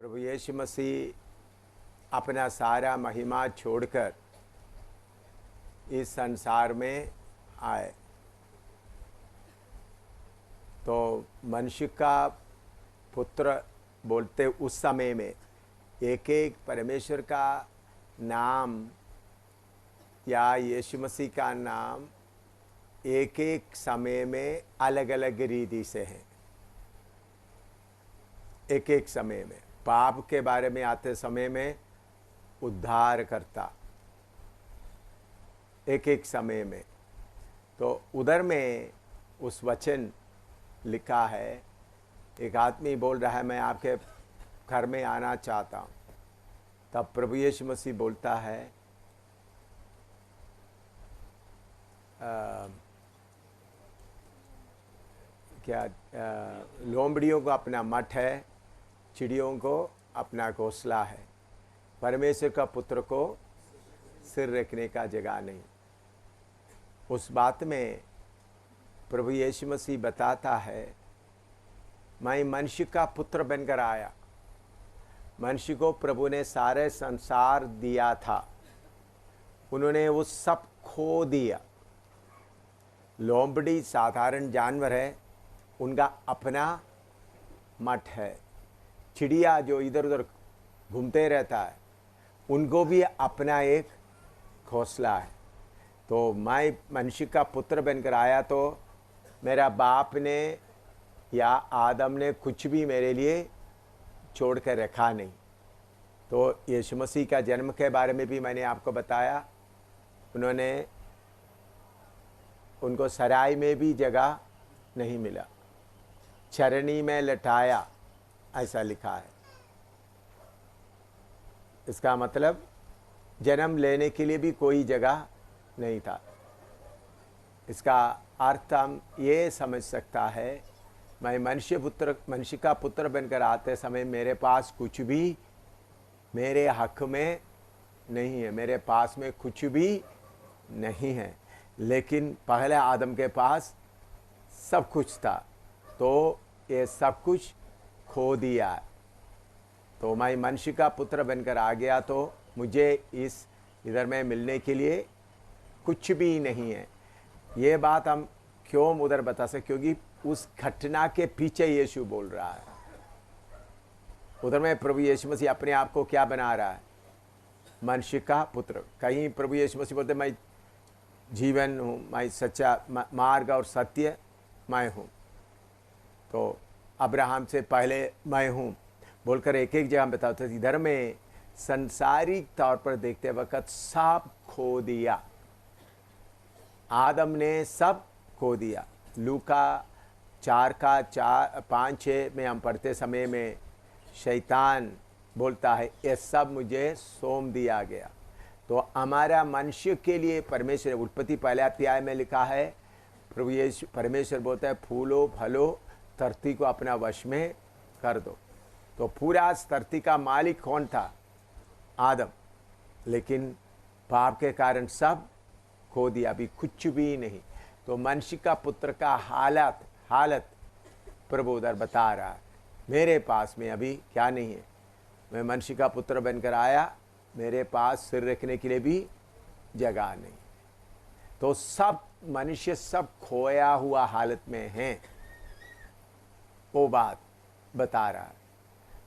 प्रभु यीशु मसीह अपना सारा महिमा छोड़कर इस संसार में आए तो मनुष्य का पुत्र बोलते उस समय में एक एक परमेश्वर का नाम या यीशु मसीह का नाम एक एक समय में अलग अलग रीति से है। एक एक समय में पाप के बारे में आते समय में उद्धार करता, एक एक समय में तो उधर में उस वचन लिखा है। एक आदमी बोल रहा है मैं आपके घर में आना चाहता हूँ, तब प्रभु यीशु मसीह बोलता है लोमड़ियों को अपना मठ है, चिड़ियों को अपना घोंसला है, परमेश्वर का पुत्र को सिर रखने का जगह नहीं। उस बात में प्रभु यीशु मसीह बताता है मैं मनुष्य का पुत्र बनकर आया। मनुष्य को प्रभु ने सारे संसार दिया था, उन्होंने वो सब खो दिया। लोमड़ी साधारण जानवर है, उनका अपना मठ है। चिड़िया जो इधर उधर घूमते रहता है, उनको भी अपना एक घोंसला है। तो मैं मनुष्य का पुत्र बनकर आया तो मेरा बाप ने या आदम ने कुछ भी मेरे लिए छोड़ कर रखा नहीं। तो यीशु मसीह का जन्म के बारे में भी मैंने आपको बताया, उनको सराय में भी जगह नहीं मिला, चरनी में लटाया ऐसा लिखा है। इसका मतलब जन्म लेने के लिए भी कोई जगह नहीं था। इसका अर्थ हम ये समझ सकता है मैं मनुष्य का पुत्र बनकर आते समय मेरे पास कुछ भी मेरे हक में नहीं है, मेरे पास में कुछ भी नहीं है। लेकिन पहले आदम के पास सब कुछ था, तो ये सब कुछ खो दिया। तो मैं मनुष्य का पुत्र बनकर आ गया तो मुझे इधर में मिलने के लिए कुछ भी नहीं है। ये बात हम क्यों उधर बता सकते, क्योंकि उस घटना के पीछे यीशु बोल रहा है। उधर में प्रभु यीशु मसीह अपने आप को क्या बना रहा है, मनुष्य का पुत्र। कहीं प्रभु यीशु मसीह बोलते मैं जीवन हूँ, मैं सच्चा मार्ग और सत्य मैं हूँ। तो अब्राहम से पहले मैं हूँ बोलकर एक एक जगह बताते थे। इधर में संसारिक तौर पर देखते वक्त सब खो दिया, आदम ने सब खो दिया। लूका 4:5-6 में हम पढ़ते समय में शैतान बोलता है ये सब मुझे सौंप दिया गया। तो हमारा मनुष्य के लिए परमेश्वर उत्पत्ति पहले अध्याय में लिखा है, प्रभु यीशु परमेश्वर बोलता है फूलो फलो धरती को अपना वश में कर दो। तो पूरा धरती का मालिक कौन था, आदम। लेकिन पाप के कारण सब खो दिया, अभी कुछ भी नहीं। तो मनुष्य का पुत्र का हालत प्रभु उधर बता रहा है, मेरे पास में अभी क्या नहीं है। मैं मनुष्य का पुत्र बनकर आया, मेरे पास सिर रखने के लिए भी जगह नहीं। तो सब मनुष्य सब खोया हुआ हालत में हैं, वो बात बता रहा है।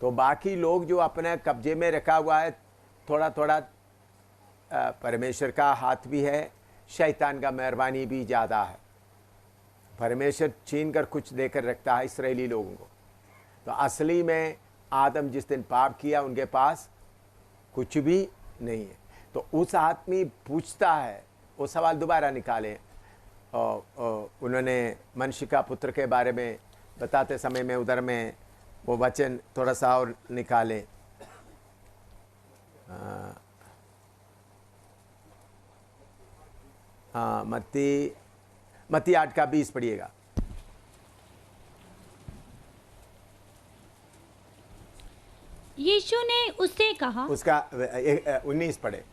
तो बाकी लोग जो अपने कब्जे में रखा हुआ है, थोड़ा थोड़ा परमेश्वर का हाथ भी है, शैतान का मेहरबानी भी ज़्यादा है। परमेश्वर छीन कर कुछ देकर रखता है इस्राएली लोगों को। तो असली में आदम जिस दिन पाप किया उनके पास कुछ भी नहीं है। तो उस आदमी पूछता है, वो सवाल दोबारा निकाले। उन्होंने मनुष्य का पुत्र के बारे में बताते समय में उधर में वो वचन थोड़ा सा और निकाले। हाँ, मत्ती 8:20 पढ़िएगा। यीशु ने उससे कहा, उसका 19 पढ़े।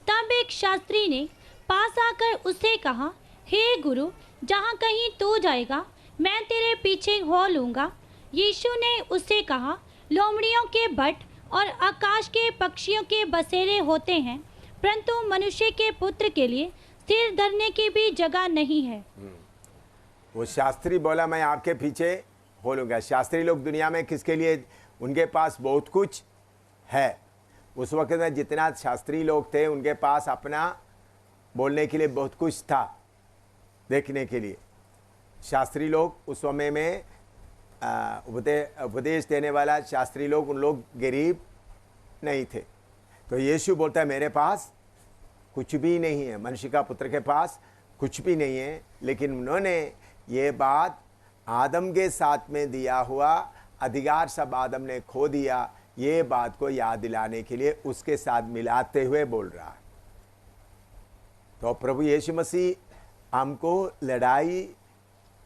तब एक शास्त्री ने पास आकर उससे कहा, हे गुरु, जहाँ कहीं तू जाएगा मैं तेरे पीछे हो लूँगा। यीशु ने उससे कहा, लोमड़ियों के बट और आकाश के पक्षियों के बसेरे होते हैं, परंतु मनुष्य के पुत्र के लिए सिर धरने की भी जगह नहीं है। वो शास्त्री बोला मैं आपके पीछे बोलूँगा। शास्त्री लोग दुनिया में किसके लिए, उनके पास बहुत कुछ है। उस वक्त में जितना शास्त्री लोग थे उनके पास अपना बोलने के लिए बहुत कुछ था, देखने के लिए। शास्त्री लोग उस समय में उपदेश देने वाला शास्त्री लोग, उन लोग गरीब नहीं थे। तो यीशु बोलता है मेरे पास कुछ भी नहीं है, मनुष्य का पुत्र के पास कुछ भी नहीं है, लेकिन उन्होंने ये बात आदम के साथ में दिया हुआ अधिकार सब आदम ने खो दिया, ये बात को याद दिलाने के लिए उसके साथ मिलाते हुए बोल रहा है। तो प्रभु यीशु मसीह हमको लड़ाई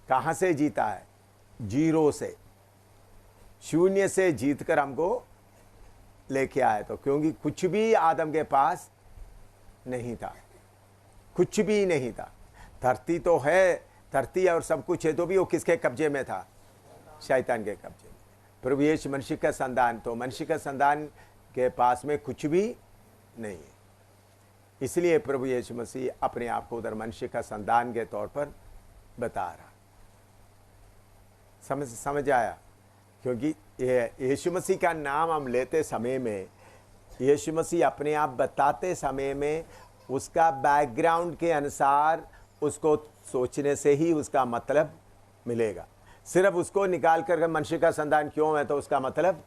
कहाँ से जीता है? जीरो से, शून्य से जीतकर हमको लेके आए। तो क्योंकि कुछ भी आदम के पास नहीं था, कुछ भी नहीं था। धरती तो है, धरती और सब कुछ है, तो भी वो किसके कब्जे में था? शैतान के कब्जे में। प्रभु यीशु मनुष्य का संतान, तो मनुष्य का संतान के पास में कुछ भी नहीं है। इसलिए प्रभु यीशु मसीह अपने आप को उधर मनुष्य का संतान के तौर पर बता रहा। समझ आया? क्योंकि यीशु मसीह का नाम हम लेते समय में, यीशु मसीह अपने आप बताते समय में उसका बैकग्राउंड के अनुसार उसको सोचने से ही उसका मतलब मिलेगा। सिर्फ उसको निकाल कर मनुष्य का संतान क्यों है तो उसका मतलब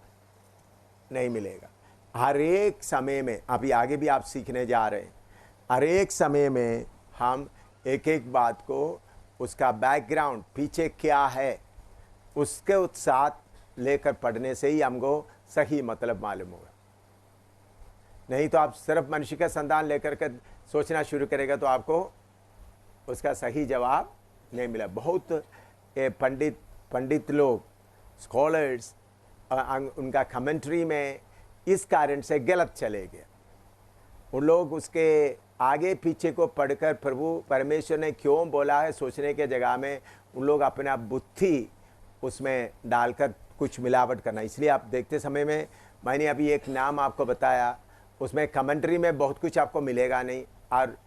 नहीं मिलेगा। हर एक समय में, अभी आगे भी आप सीखने जा रहे हैं, हर एक समय में हम एक एक बात को, उसका बैकग्राउंड पीछे क्या है, उसके साथ लेकर पढ़ने से ही हमको सही मतलब मालूम होगा। नहीं तो आप सिर्फ मनुष्य का संतान लेकर के सोचना शुरू करेगा तो आपको उसका सही जवाब नहीं मिला। बहुत पंडित लोग, स्कॉलर्स, उनका कमेंट्री में इस कारण से गलत चले गए। उन लोग उसके आगे पीछे को पढ़कर प्रभु परमेश्वर ने क्यों बोला है सोचने के जगह में उन लोग अपना बुद्धि उसमें डालकर कुछ मिलावट करना। इसलिए आप देखते समय में मैंने अभी एक नाम आपको बताया, उसमें कमेंट्री में बहुत कुछ आपको मिलेगा नहीं, और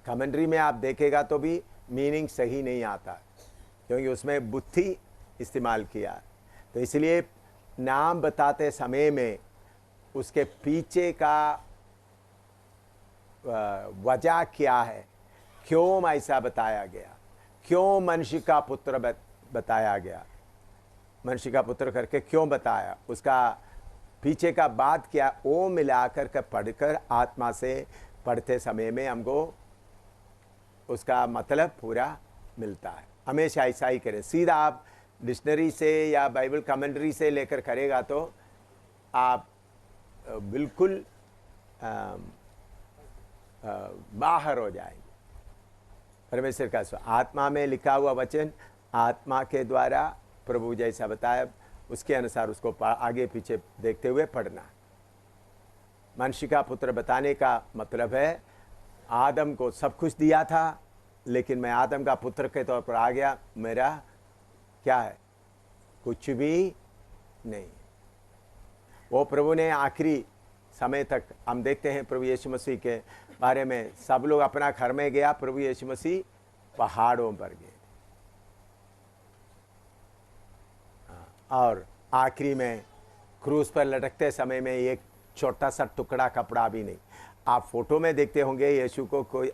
कमेंट्री में आप देखेगा तो भी मीनिंग सही नहीं आता, क्योंकि उसमें बुद्धि इस्तेमाल किया। तो इसलिए नाम बताते समय में उसके पीछे का वजह क्या है, क्यों ऐसा बताया गया, क्यों मनुष्य का पुत्र बताया गया, मनुष्य का पुत्र करके क्यों बताया, उसका पीछे का बात क्या, वो मिलाकर के पढ़कर आत्मा से पढ़ते समय में हमको उसका मतलब पूरा मिलता है। हमेशा ऐसा ही करें। सीधा आप डिक्शनरी से या बाइबल कमेंट्री से लेकर करेगा तो आप बिल्कुल बाहर हो जाएंगे। परमेश्वर का आत्मा में लिखा हुआ वचन आत्मा के द्वारा प्रभु जैसा बताया उसके अनुसार उसको आगे पीछे देखते हुए पढ़ना। मनुष्य का पुत्र बताने का मतलब है आदम को सब कुछ दिया था, लेकिन मैं आदम का पुत्र के तौर पर आ गया, मेरा क्या है? कुछ भी नहीं। वो प्रभु ने आखिरी समय तक, हम देखते हैं प्रभु यीशु मसीह के बारे में, सब लोग अपना घर में गया, प्रभु यीशु मसीह पहाड़ों पर गए और आखिरी में क्रूस पर लटकते समय में एक छोटा सा टुकड़ा कपड़ा भी नहीं। आप फोटो में देखते होंगे यीशु को कोई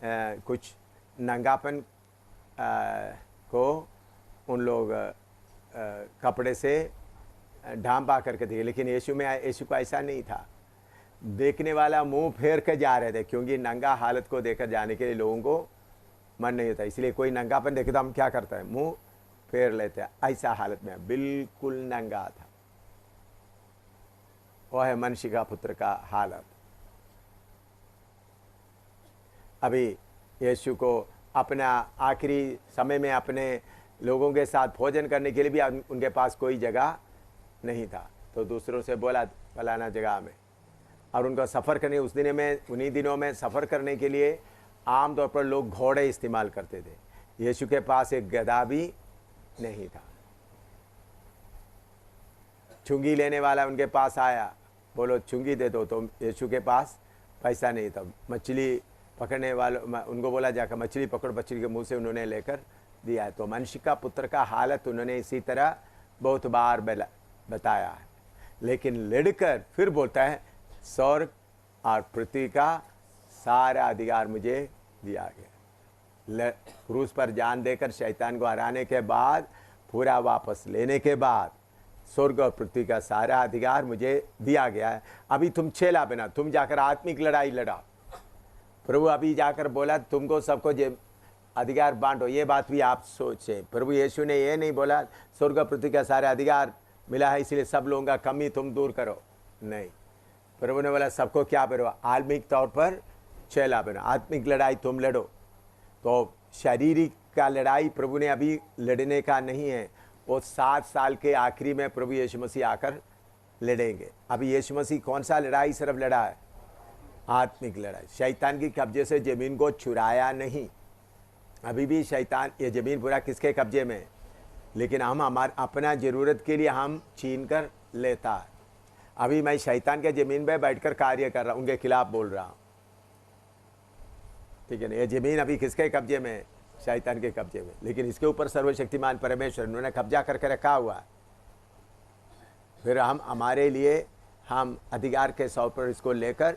कुछ नंगापन को उन लोग कपड़े से ढांपा करके देखे, लेकिन यीशु को ऐसा नहीं था। देखने वाला मुंह फेर के जा रहे थे, क्योंकि नंगा हालत को देखकर जाने के लिए लोगों को मन नहीं होता। इसलिए कोई नंगापन देखे तो हम क्या करते हैं? मुंह फेर लेते हैं। ऐसा हालत में बिल्कुल नंगा था। वह है मनुष्य का पुत्र का हालत। अभी यीशु को अपना आखिरी समय में अपने लोगों के साथ भोजन करने के लिए भी उनके पास कोई जगह नहीं था, तो दूसरों से बोला फलाना जगह में, और उनका सफ़र करने उन्हीं दिनों में सफ़र करने के लिए आमतौर पर लोग घोड़े इस्तेमाल करते थे। यीशु के पास एक गधा भी नहीं था। चुंगी लेने वाला उनके पास आया, बोलो चुंगी दे दो, तो यीशु के पास पैसा नहीं था। मछली पकड़ने वालों उनको बोला जाकर मछली पकड़, मछली के मुंह से उन्होंने लेकर दिया है। तो मनुष्य का पुत्र का हालत उन्होंने इसी तरह बहुत बार बताया है। लेकिन लड़कर फिर बोलता है स्वर्ग और पृथ्वी का सारा अधिकार मुझे दिया गया। क्रूस पर जान देकर शैतान को हराने के बाद, पूरा वापस लेने के बाद, स्वर्ग और पृथ्वी का सारा अधिकार मुझे दिया गया है। अभी तुम छेला बना, तुम जाकर आत्मिक लड़ाई लड़ा। प्रभु अभी जाकर बोला तुमको सबको अधिकार बांटो। ये बात भी आप सोचें, प्रभु यीशु ने ये नहीं बोला स्वर्ग पृथ्वी का सारा अधिकार मिला है इसलिए सब लोगों का कमी तुम दूर करो, नहीं। प्रभु ने बोला सबको क्या करो, आत्मिक तौर पर चेला बनो, आत्मिक लड़ाई तुम लड़ो। तो शारीरिक का लड़ाई प्रभु ने अभी लड़ने का नहीं है, वो 7 साल के आखिरी में प्रभु यीशु मसीह आकर लड़ेंगे। अभी यीशु मसीह कौन सा लड़ाई सिर्फ लड़ा है? आत्मिक लड़ाई। शैतान की कब्जे से ज़मीन को छुड़ाया नहीं। अभी भी शैतान, ये ज़मीन पूरा किसके कब्जे में है, लेकिन हम अपना ज़रूरत के लिए हम छीन कर लेता है। अभी मैं शैतान के ज़मीन पे बैठकर कार्य कर रहा हूँ, उनके खिलाफ बोल रहा हूँ, ठीक है ना। ये ज़मीन अभी किसके कब्जे में है? शैतान के कब्जे में। लेकिन इसके ऊपर सर्वशक्तिमान परमेश्वर उन्होंने कब्जा करके रखा हुआ है। फिर हम हमारे लिए हम अधिकार के सौ पर इसको लेकर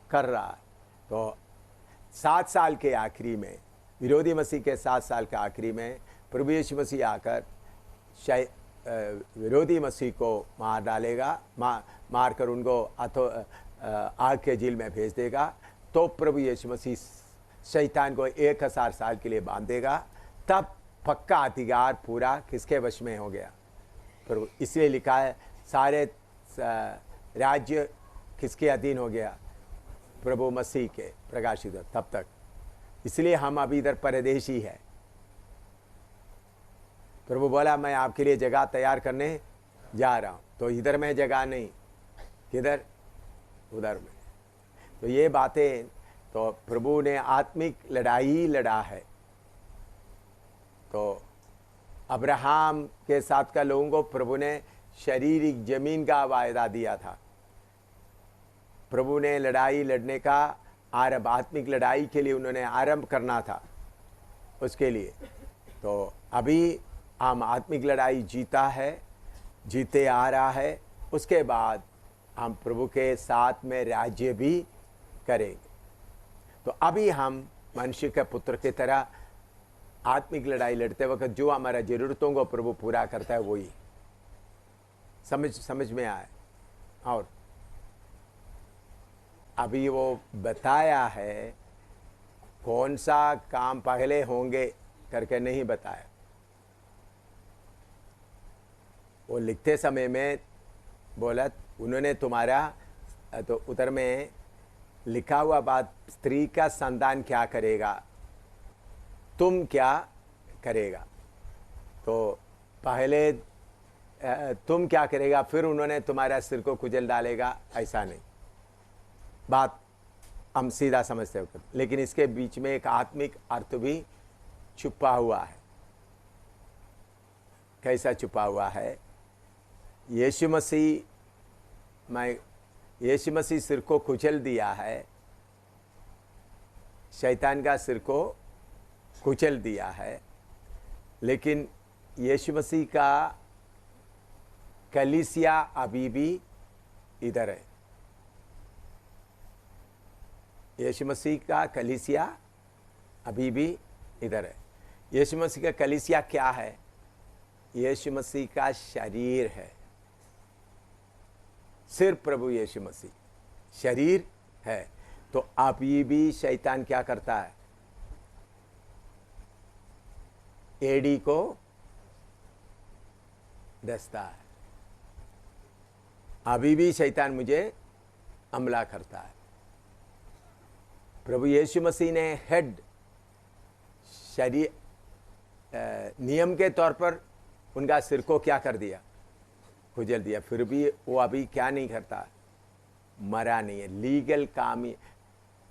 कर रहा है। तो 7 साल के आखिरी में, विरोधी मसीह के 7 साल के आखिरी में प्रभु यीशु मसीह आकर विरोधी मसीह को मार डालेगा, मार कर उनको आग के झील में भेज देगा। तो प्रभु यीशु मसीह शैतान को 1000 साल के लिए बांध देगा। तब पक्का अधिकार पूरा किसके वश में हो गया? प्रभु। इसलिए लिखा है सारे राज्य किसके अधीन हो गया? प्रभु मसीह के, प्रकाशित तब तक। इसलिए हम अभी इधर परदेशी है। प्रभु बोला मैं आपके लिए जगह तैयार करने जा रहा हूँ, तो इधर में जगह नहीं, किधर? उधर में। तो ये बातें, तो प्रभु ने आत्मिक लड़ाई लड़ा है। तो अब्राहम के साथ का लोगों को प्रभु ने शारीरिक जमीन का वायदा दिया था। प्रभु ने लड़ाई लड़ने का आरंभ, आत्मिक लड़ाई के लिए उन्होंने आरंभ करना था उसके लिए। तो अभी हम आत्मिक लड़ाई जीता है, जीते आ रहा है। उसके बाद हम प्रभु के साथ में राज्य भी करेंगे। तो अभी हम मनुष्य के पुत्र की तरह आत्मिक लड़ाई लड़ते वक्त जो हमारा ज़रूरतों को प्रभु पूरा करता है वही समझ में आए। और अभी वो बताया है कौन सा काम पहले होंगे करके नहीं बताया। वो लिखते समय में बोला उन्होंने तुम्हारा, तो उधर में लिखा हुआ बात, स्त्री का संतान क्या करेगा, तुम क्या करेगा। तो पहले तुम क्या करेगा, फिर उन्होंने तुम्हारा सिर को कुचल डालेगा, ऐसा नहीं। बात हम सीधा समझते हो, लेकिन इसके बीच में एक आत्मिक अर्थ भी छुपा हुआ है। कैसा छुपा हुआ है? यीशु मसीह सिर को कुचल दिया है, शैतान का सिर को कुचल दिया है, लेकिन यीशु मसीह का कलीसिया अभी भी इधर है। यीशु मसीह का कलीसिया अभी भी इधर है। यीशु मसीह का कलीसिया क्या है? यीशु मसीह का शरीर है। सिर्फ प्रभु यीशु मसीह शरीर है। तो अभी भी शैतान क्या करता है? एड़ी को डसता है। अभी भी शैतान मुझे हमला करता है। प्रभु यीशु मसीह ने हेड, शरीर, नियम के तौर पर उनका सिर को क्या कर दिया? कुचल दिया। फिर भी वो अभी क्या नहीं करता? मरा नहीं है। लीगल काम,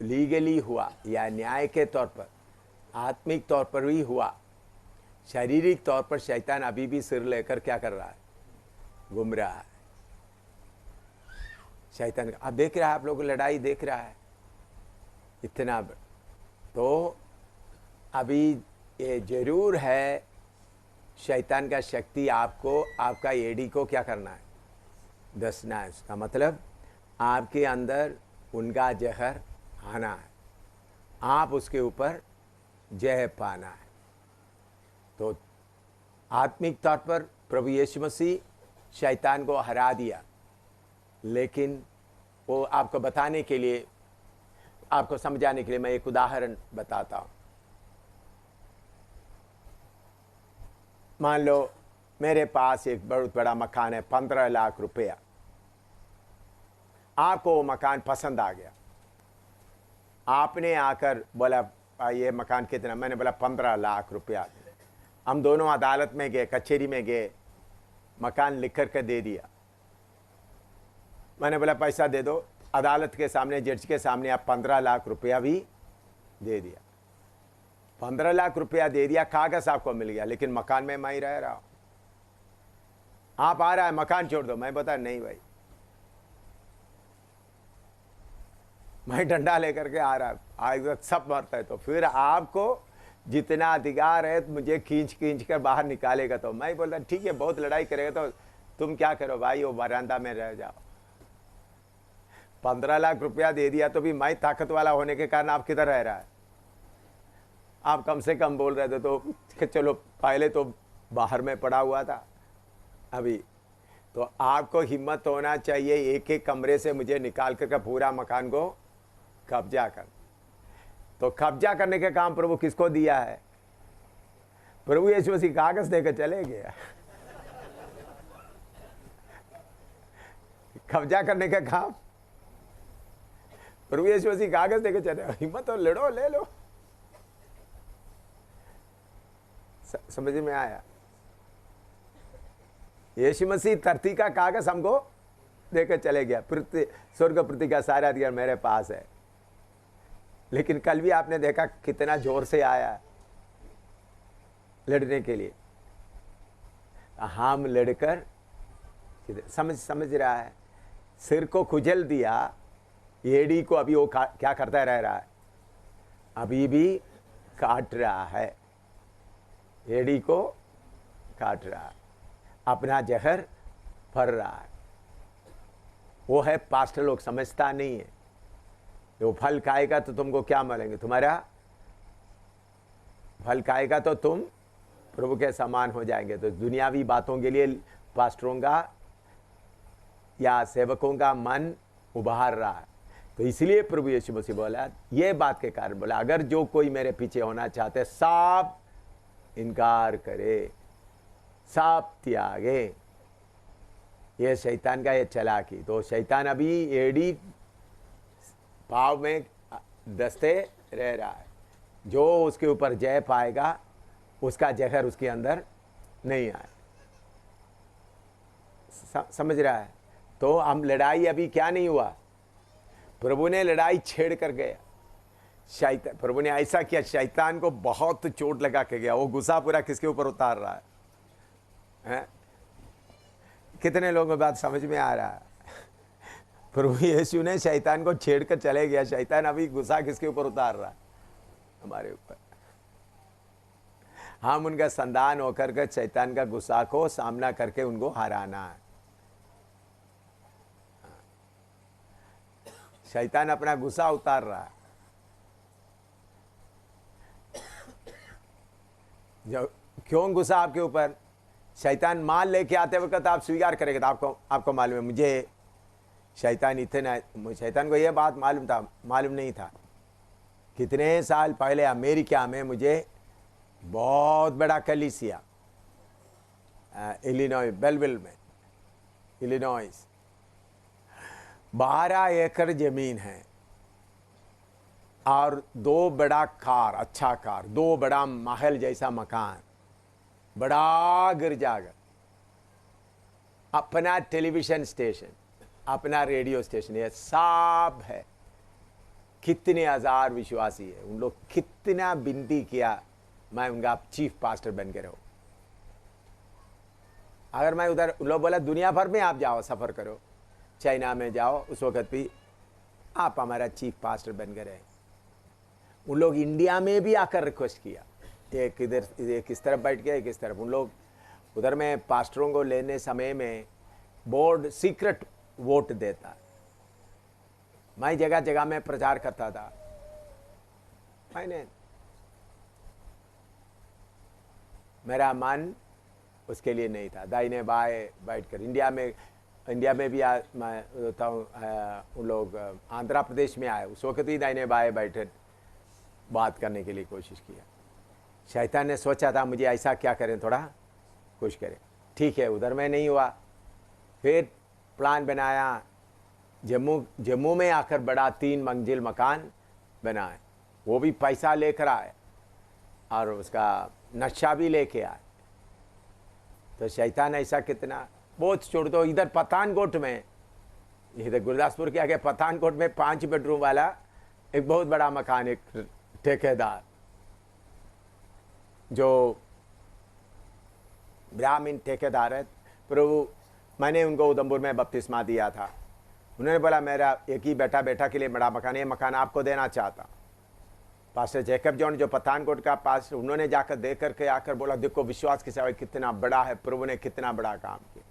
लीगली हुआ या न्याय के तौर पर, आत्मिक तौर पर भी हुआ। शारीरिक तौर पर शैतान अभी भी सिर लेकर क्या कर रहा है? घूम रहा है। शैतान का। अब देख रहा है, आप लोग लड़ाई देख रहा है इतना। तो अभी ये जरूर है, शैतान का शक्ति आपको, आपका एडी को क्या करना है, दसना है। उसका मतलब आपके अंदर उनका जहर आना है, आप उसके ऊपर जय पाना है। तो आत्मिक तौर पर प्रभु यीशु मसीह शैतान को हरा दिया, लेकिन वो आपको बताने के लिए, आपको समझाने के लिए मैं एक उदाहरण बताता हूँ। मान लो मेरे पास एक बहुत बड़ा मकान है, 15 लाख रुपया। आपको वो मकान पसंद आ गया, आपने आकर बोला ये मकान कितना, मैंने बोला 15 लाख रुपया। हम दोनों अदालत में गए, कचहरी में गए, मकान लिख कर के दे दिया। मैंने बोला पैसा दे दो, अदालत के सामने, जज के सामने आप 15 लाख रुपया भी दे दिया। 15 लाख रुपया दे दिया, कागज आपको मिल गया, लेकिन मकान में मैं ही रह रहा हूं। आप आ रहा है मकान छोड़ दो, मैं बता नहीं भाई, मैं डंडा लेकर के आ रहा, आज तक सब मरता है। तो फिर आपको जितना अधिकार है मुझे खींच खींच कर बाहर निकालेगा। तो मैं बोलता ठीक है, बहुत लड़ाई करेगा तो तुम क्या करो भाई, वो बरामदा में रह जाओ। 15 लाख रुपया दे दिया तो भी मैं ताकत वाला होने के कारण आप किधर रह रहा है, आप कम से कम बोल रहे थे तो चलो, पहले तो बाहर में पड़ा हुआ था अभी। तो आपको हिम्मत होना चाहिए एक एक कमरे से मुझे निकाल कर पूरा मकान को कब्जा कर। तो कब्जा करने का काम प्रभु किसको दिया है, प्रभु यीशु मसीह कागज देकर चले गया। कब्जा करने का काम प्रभु यीशु मसीह कागज देकर चले। हिम्मत हो, लड़ो, ले लो। समझ में आया? यीशु मसीह धरती का कागज हमको देकर चले गया, स्वर्ग पृथ्वी का सारा अधिकार मेरे पास है। लेकिन कल भी आपने देखा कितना जोर से आया लड़ने के लिए। हम लड़कर समझ रहा है, सिर को खुजल दिया, एड़ी को अभी वो क्या करता रह रहा है, अभी भी काट रहा है, एड़ी को काट रहा है, अपना जहर भर रहा है। वो है पास्टर लोग समझता नहीं है, वो फल खाएगा तो तुमको क्या मिलेंगे, तुम्हारा फल खाएगा तो तुम प्रभु के समान हो जाएंगे। तो दुनियावी बातों के लिए पास्टरों का या सेवकों का मन उभार रहा है। तो इसलिए प्रभु यीशु मसीह बोला, ये बात के कारण बोला, अगर जो कोई मेरे पीछे होना चाहते सब इनकार करे, सब त्यागे। ये शैतान का ये चालाकी। तो शैतान अभी एड़ी पाव में दस्ते रह रहा है, जो उसके ऊपर जय पाएगा उसका जहर उसके अंदर नहीं आए। समझ रहा है? तो हम लड़ाई अभी क्या नहीं हुआ, प्रभु ने लड़ाई छेड़ कर गया। शैतान, प्रभु ने ऐसा किया, शैतान को बहुत चोट लगा के गया। वो गुस्सा पूरा किसके ऊपर उतार रहा है? कितने लोगों को बात समझ में आ रहा है? प्रभु यीशु ने शैतान को छेड़ कर चले गया, शैतान अभी गुस्सा किसके ऊपर उतार रहा है? हमारे ऊपर। हम उनका संतान होकर के शैतान का गुस्सा को सामना करके उनको हराना है। शैतान अपना गुस्सा उतार रहा है। जो क्यों गुस्सा आपके ऊपर? शैतान माल लेके आते वक्त आप स्वीकार करेंगे तो आपको मालूम है, मुझे शैतान इतना, शैतान को यह बात मालूम नहीं था। कितने साल पहले अमेरिका में मुझे बहुत बड़ा कलीसिया, इलिनॉय, बेलविल में, इलिनॉइस, 12 एकड़ जमीन है और 2 बड़ा कार, अच्छा कार, 2 बड़ा महल जैसा मकान, बड़ा गिरजाघर, अपना टेलीविजन स्टेशन, अपना रेडियो स्टेशन, ये सब है। कितने हजार विश्वासी है, उन लोग कितना विनती किया मैं उनका चीफ पास्टर बन के रहूं। अगर मैं उधर, लोग बोला दुनिया भर में आप जाओ, सफर करो, चाइना में जाओ, उस वक्त भी आप हमारा चीफ पास्टर बन गए रहे। उन लोग इंडिया में भी आकर रिक्वेस्ट किया, एक इधर एक इस तरफ बैठ गया, एक इस तरफ। उन लोग उधर में पास्टरों को लेने समय में बोर्ड सीक्रेट वोट देता। मैं जगह जगह में प्रचार करता था। मेरा मन उसके लिए नहीं था। दाहिने बाएं बैठकर इंडिया में भी मैं होता हूँ, उन लोग आंध्र प्रदेश में आए, उस वक्त भी दाहिने बाएं बैठे बात करने के लिए कोशिश किया। शैतान ने सोचा था मुझे ऐसा क्या करें, थोड़ा कुछ करें। ठीक है, उधर में नहीं हुआ। फिर प्लान बनाया, जम्मू में आकर बड़ा 3 मंजिल मकान बनाए, वो भी पैसा लेकर आए और उसका नक्शा भी लेके आए। तो शैतान ऐसा कितना बहुत छोड़ दो। इधर पठानकोट में, इधर गुरदासपुर के आगे पठानकोट में 5 बेडरूम वाला एक बहुत बड़ा मकान, एक ठेकेदार जो ब्राह्मण ठेकेदार है, प्रभु मैंने उनको उधमपुर में बपतिस्मा दिया था। उन्होंने बोला मेरा एक ही बेटा के लिए बड़ा मकान, ये मकान आपको देना चाहता। पास्टर जैकब जॉन जो पठानकोट का पास, उन्होंने जाकर देख करके आकर बोला देखो विश्वास के सेवा कितना बड़ा है, प्रभु ने कितना बड़ा काम किया।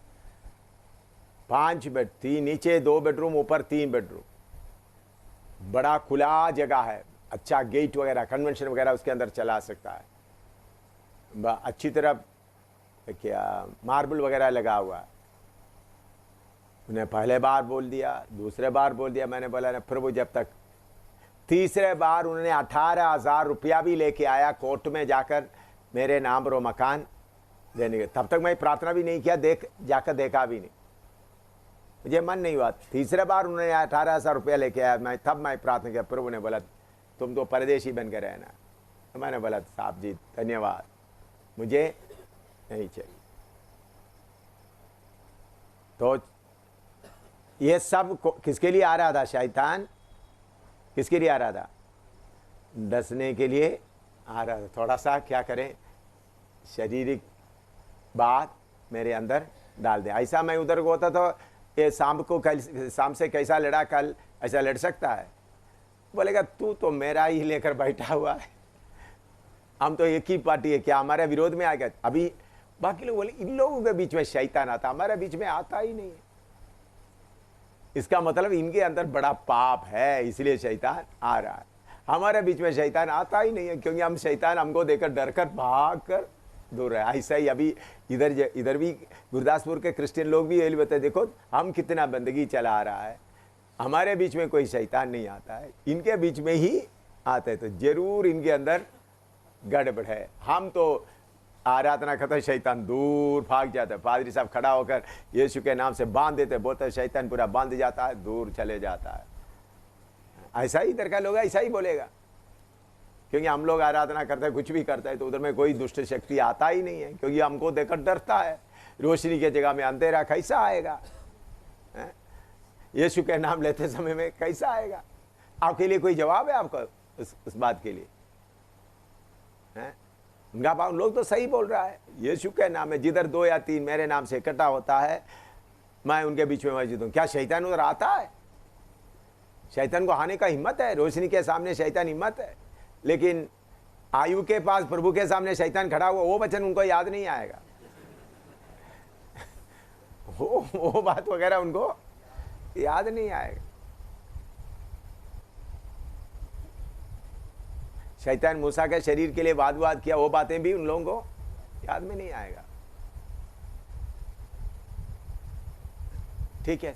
5 बेड, 3 नीचे 2 बेडरूम, ऊपर 3 बेडरूम, बड़ा खुला जगह है, अच्छा गेट वगैरह, कन्वेंशन वगैरह उसके अंदर चला सकता है, अच्छी तरह क्या मार्बल वगैरह लगा हुआ है। उन्हें पहले बार बोल दिया, दूसरे बार बोल दिया। मैंने बोला ना प्रभु, जब तक तीसरे बार उन्होंने 18,000 रुपया भी लेके आया कोर्ट में जाकर मेरे नाम पर वो मकान देने के, तब तक मैं प्रार्थना भी नहीं किया, जाकर देखा भी नहीं, मुझे मन नहीं हुआ। तीसरे बार उन्होंने 18,000 रुपया लेके आया, मैं प्रार्थना किया। प्रभु ने बोला तुम तो परदेशी बन के रहना। तो मैंने बोला साहब जी धन्यवाद, मुझे नहीं चाहिए। तो ये सब किसके लिए आ रहा था? शैतान किसके लिए आ रहा था? डसने के लिए आ रहा था। थोड़ा सा क्या करें, शारीरिक बात मेरे अंदर डाल दे। ऐसा मैं उधर को होता तो ये शाम से कैसा लड़ा कल ऐसा लड़ सकता है? बोलेगा तू तो मेरा ही लेकर बैठा हुआ है, हम तो एक ही पार्टी है, क्या हमारे विरोध में आएगा? अभी बाकी लोग बोले इन लोगों के बीच में शैतान आता, हमारे बीच में आता ही नहीं है। इसका मतलब इनके अंदर बड़ा पाप है, इसलिए शैतान आ रहा है। हमारे बीच में शैतान आता ही नहीं है, क्योंकि हम शैतान हमको देखकर डर कर भाग कर दूर है। ऐसा ही अभी इधर भी गुरदासपुर के क्रिश्चियन लोग भी यही बताते, देखो हम कितना बंदगी चला रहा है, हमारे बीच में कोई शैतान नहीं आता है, इनके बीच में ही आता है। तो जरूर इनके अंदर गड़बड़ है। हम तो आराधना करते शैतान दूर भाग जाता है, पादरी साहब खड़ा होकर यीशु के नाम से बांध देते, बोलते शैतान पूरा बांध जाता है, दूर चले जाता है। ऐसा ही इधर का लोग ऐसा ही बोलेगा, क्योंकि हम लोग आराधना करते हैं, कुछ भी करते हैं तो उधर में कोई दुष्ट शक्ति आता ही नहीं है, क्योंकि हमको देखकर डरता है। रोशनी के जगह में अंधेरा कैसा आएगा? यीशु के नाम लेते समय में कैसा आएगा? आपके लिए कोई जवाब है आपको उस बात के लिए? उनका बाप लोग तो सही बोल रहा है, यीशु के नाम में जिधर 2 या 3 मेरे नाम से इकट्ठा होता है मैं उनके बीच में मौजूद हूं। क्या शैतान उधर आता है? शैतान को आने का हिम्मत है? रोशनी के सामने शैतान हिम्मत है, लेकिन आयु के पास प्रभु के सामने शैतान खड़ा हुआ, वो वचन उनको याद नहीं आएगा। वो बात वगैरह उनको याद नहीं आएगा। शैतान मूसा के शरीर के लिए वाद किया, वो बातें भी उन लोगों को याद में नहीं आएगा। ठीक है,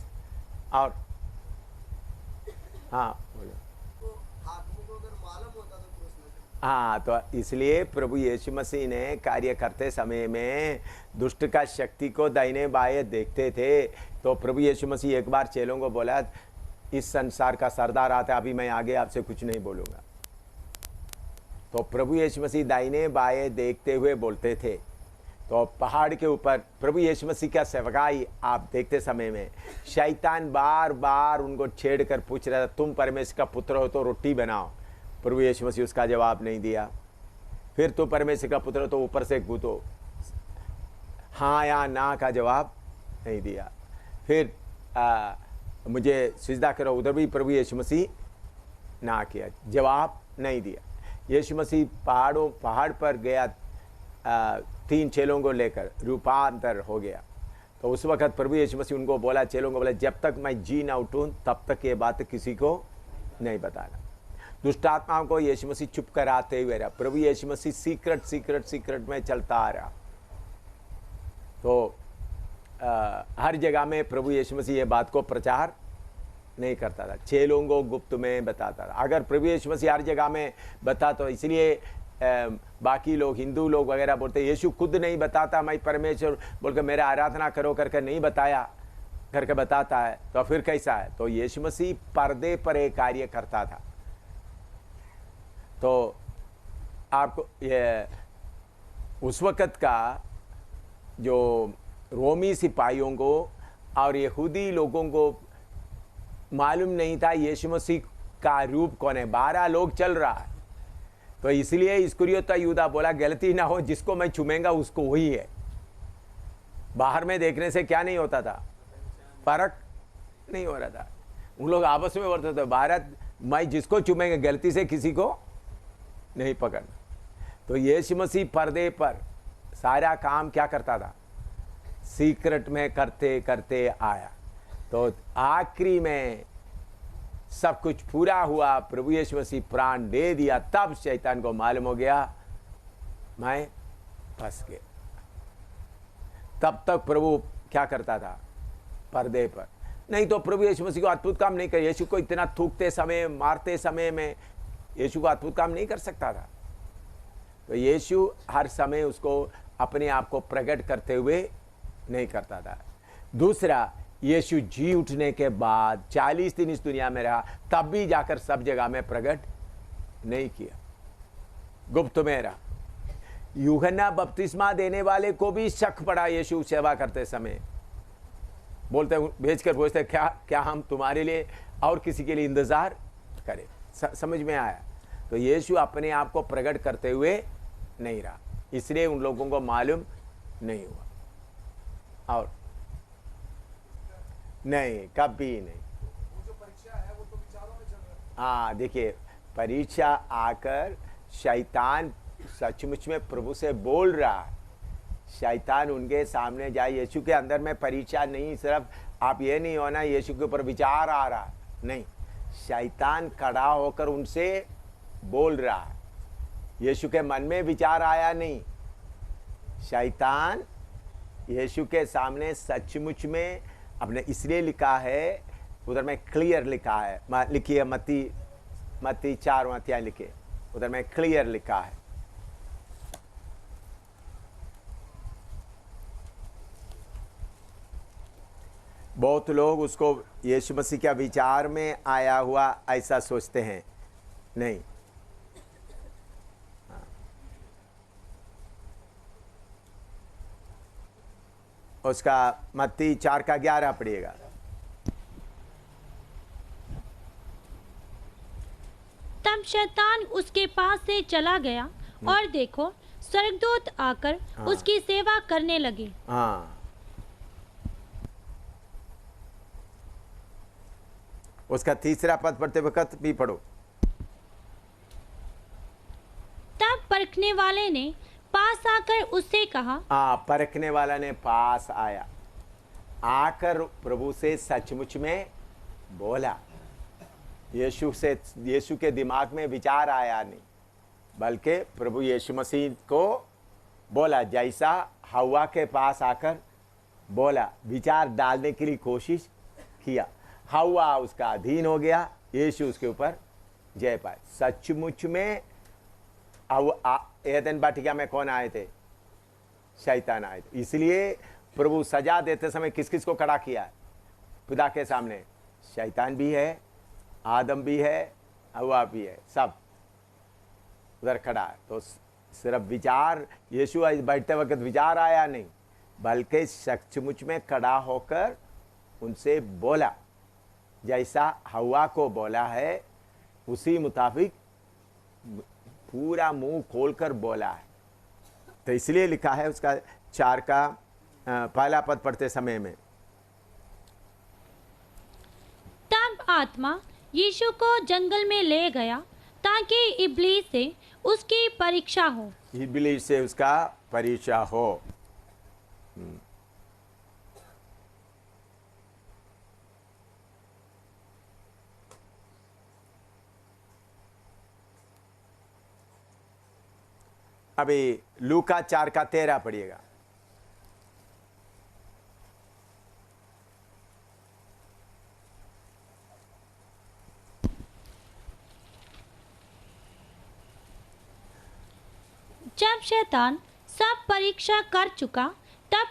और हाँ बोलो। तो आदमी को अगर मालूम होता तो प्रश्न, हाँ, तो इसलिए प्रभु यीशु मसीह ने कार्य करते समय में दुष्ट का शक्ति को दाहिने बाएं देखते थे। तो प्रभु यीशु मसीह एक बार चेलों को बोला इस संसार का सरदार आता है, अभी मैं आगे आपसे कुछ नहीं बोलूंगा। तो प्रभु यीशु मसीह दाहिने बाएं देखते हुए बोलते थे। तो पहाड़ के ऊपर प्रभु यीशु मसीह का सेवकाई आप देखते समय में शैतान बार बार उनको छेड़ कर पूछ रहा था तुम परमेश्वर का पुत्र हो तो रोटी बनाओ। प्रभु यीशु मसीह उसका जवाब नहीं दिया। फिर तो परमेश्वर का पुत्र हो तो ऊपर से कूदो, हाँ या ना का जवाब नहीं दिया। फिर मुझे सिजदा करो, उधर भी प्रभु यीशु मसीह ना किया, जवाब नहीं दिया। यीशु मसीह पहाड़ पर गया 3 चेलों को लेकर, रूपांतर हो गया। तो उस वक्त प्रभु यीशु मसीह उनको बोला, चेलों को बोला, जब तक मैं जी ना उठूं तब तक ये बात किसी को नहीं बताना। दुष्ट आत्माओं को यीशु मसीह चुप कराते हुए रहा। प्रभु यीशु मसीह सीक्रेट में चलता आ रहा। तो हर जगह में प्रभु यीशु मसीह ये बात को प्रचार नहीं करता था, चेलों को गुप्त में बताता था। अगर प्रभु यीशु मसीह हर जगह में बता, तो इसलिए बाकी लोग, हिंदू लोग वगैरह बोलते यीशु खुद नहीं बताता, मैं परमेश्वर बोल के मेरा आराधना करो करके नहीं बताया करके बताता है, तो फिर कैसा है? तो यीशु मसीह पर्दे पर एक कार्य करता था। तो आपको ये उस वक़्त का जो रोमी सिपाहियों को और यहूदी लोगों को मालूम नहीं था यीशु मसीह का रूप कौन है। 12 लोग चल रहा है, तो इसलिए इस्करियोता यूदा बोला, गलती ना हो, जिसको मैं चूमेंगा उसको वही है। बाहर में देखने से क्या नहीं होता था, फर्क नहीं हो रहा था। उन लोग आपस में बोलते थे, भारत मैं जिसको चूमेंगे गलती से किसी को नहीं पकड़ना। तो यीशु मसीह पर्दे पर सारा काम क्या करता था, सीक्रेट में करते करते आया। तो आखिरी में सब कुछ पूरा हुआ, प्रभु यीशु मसीह प्राण दे दिया, तब शैतान को मालूम हो गया मैं फंस गया। तब तक प्रभु क्या करता था, पर्दे पर। नहीं तो प्रभु यीशु मसीह को अद्भुत काम नहीं कर, यीशु को इतना थूकते समय, मारते समय में यीशु को अद्भुत काम नहीं कर सकता था। तो यीशु हर समय उसको अपने आप को प्रकट करते हुए नहीं करता था। दूसरा, यीशु जी उठने के बाद 40 दिन इस दुनिया में रहा, तब भी जाकर सब जगह में प्रकट नहीं किया, गुप्त में रहा। यूहन्ना बपतिस्मा देने वाले को भी शक पड़ा यीशु सेवा करते समय, बोलते भेजकर पूछते, क्या हम तुम्हारे लिए और किसी के लिए इंतजार करें? समझ में आया। तो यीशु अपने आप को प्रकट करते हुए नहीं रहा, इसलिए उन लोगों को मालूम नहीं हुआ। और नहीं, कभी नहीं। वो जो परीक्षा है वो तो विचारों में चल रहा है। हाँ, देखिए, परीक्षा आकर शैतान सचमुच में प्रभु से बोल रहा है। शैतान उनके सामने जाए, यीशु के अंदर में परीक्षा नहीं, सिर्फ आप ये नहीं होना यीशु के ऊपर विचार आ रहा, नहीं, शैतान खड़ा होकर उनसे बोल रहा है। यीशु के मन में विचार आया नहीं, शैतान यीशु के सामने सचमुच में अपने, इसलिए लिखा है उधर में क्लियर लिखा है, लिखिए मत्ती 4वां अध्याय लिखे, उधर में क्लियर लिखा है। बहुत लोग उसको यीशु मसीह के विचार में आया हुआ ऐसा सोचते हैं, नहीं। उसका मत्ती 4:11 पढ़िएगा। तब शैतान उसके पास से चला गया और देखो स्वर्गदूत आकर उसकी सेवा करने लगे। हाँ, उसका तीसरा पद पढ़ते वक्त भी पढ़ो। तब परखने वाले ने पास आकर उससे कहा। परखने वाला ने पास आया, आकर प्रभु से सचमुच में बोला। यीशु के दिमाग में विचार आया नहीं, बल्कि प्रभु यीशु मसीह को बोला, जैसा हवा के पास आकर बोला, विचार डालने के लिए कोशिश किया। हवा उसका अधीन हो गया, यीशु उसके ऊपर जय पाए। सचमुच में एदन वाटिका में कौन आए थे? शैतान आए थे। इसलिए प्रभु सजा देते समय किस किस को खड़ा किया है पिता के सामने? शैतान भी है, आदम भी है, हवा भी है, सब उधर खड़ा है। तो सिर्फ विचार, यीशु बैठते वक्त विचार आया नहीं, बल्कि सचमुच में खड़ा होकर उनसे बोला, जैसा हवा को बोला है उसी मुताबिक पूरा मुंह खोलकर बोला है। तो इसलिए लिखा है उसका 4 का पहला पद पढ़ते समय में, आत्मा यीशु को जंगल में ले गया ताकि इब्लीस से उसकी परीक्षा हो। इब्लीस से उसका परीक्षा हो। अभी लूका 4:13 पढ़िएगा। जब शैतान सब परीक्षा कर चुका तब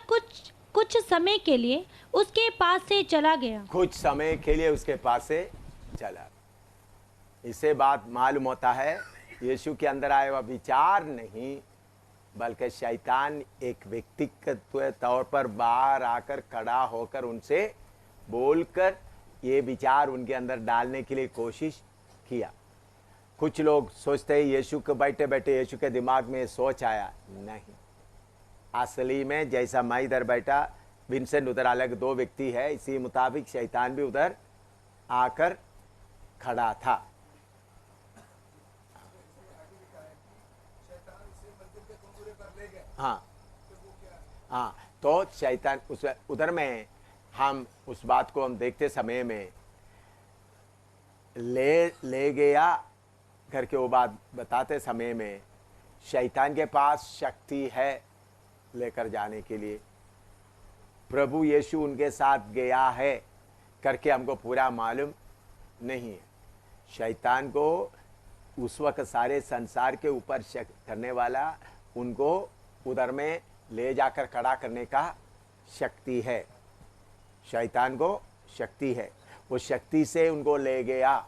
कुछ समय के लिए उसके पास से चला गया। कुछ समय के लिए उसके पास से चला। इससे बात मालूम होता है यीशु के अंदर आया हुआ विचार नहीं, बल्कि शैतान एक व्यक्तिगत तौर पर बाहर आकर खड़ा होकर उनसे बोलकर ये विचार उनके अंदर डालने के लिए कोशिश किया। कुछ लोग सोचते हैं यीशु को बैठे बैठे यीशु के दिमाग में सोच आया, नहीं। असली में जैसा मैं इधर बैठा, विंसेंट उधर अलग, दो व्यक्ति है, इसी मुताबिक शैतान भी उधर आकर खड़ा था। हाँ हाँ, तो शैतान उस उधर में हम उस बात को हम देखते समय में ले गया करके वो बात बताते समय में शैतान के पास शक्ति है लेकर जाने के लिए। प्रभु यीशु उनके साथ गया है करके हमको पूरा मालूम नहीं है। शैतान को उस वक्त सारे संसार के ऊपर शक करने वाला उनको उधर में ले जाकर खड़ा करने का शक्ति है। शैतान को शक्ति है, वो शक्ति से उनको ले गया।